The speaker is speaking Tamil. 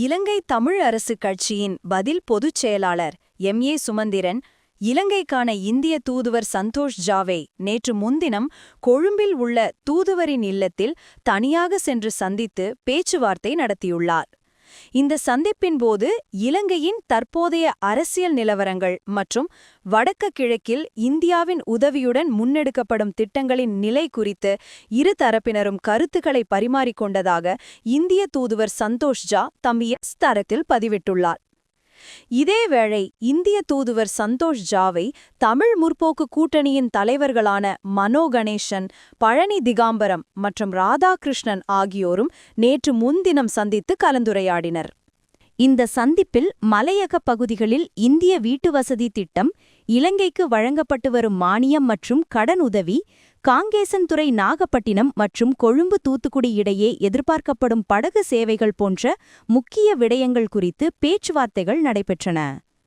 இலங்கை தமிழ் அரசு கட்சியின் பதில் பொதுச் செயலாளர் சுமந்திரன் இலங்கைக்கான இந்திய தூதுவர் சந்தோஷ் ஜாவை நேற்று முன்தினம் கொழும்பில் உள்ள தூதுவரின் இல்லத்தில் தனியாக சென்று சந்தித்து பேச்சுவார்த்தை நடத்தியுள்ளார். இந்த சந்திப்பின் போது இலங்கையின் தற்போதைய அரசியல் நிலவரங்கள் மற்றும் வடக்கு கிழக்கில் இந்தியாவின் உதவியுடன் முன்னெடுக்கப்படும் திட்டங்களின் நிலை குறித்து இரு தரப்பினரும் கருத்துக்களை பரிமாறிக்கொண்டதாக இந்திய தூதுவர் சந்தோஷ் ஜா தம் எக்ஸ் தரத்தில் பதிவிட்டுள்ளார். இதேவேளை இந்திய தூதுவர் சந்தோஷ் ஜாவை தமிழ் முற்போக்கு கூட்டணியின் தலைவர்களான மனோ கணேசன், பழனி திகாம்பரம் மற்றும் ராதாகிருஷ்ணன் ஆகியோரும் நேற்று முன்தினம் சந்தித்து கலந்துரையாடினர். இந்த சந்திப்பில் மலையக பகுதிகளில் இந்திய வீட்டுவசதி திட்டம், இலங்கைக்கு வழங்கப்பட்டு வரும் மானியம் மற்றும் கடன் உதவி, காங்கேசன்துறை நாகப்பட்டினம் மற்றும் கொழும்பு தூத்துக்குடி இடையே எதிர்பார்க்கப்படும் படகு சேவைகள் போன்ற முக்கிய விடயங்கள் குறித்து பேச்சுவார்த்தைகள் நடைபெற்றன.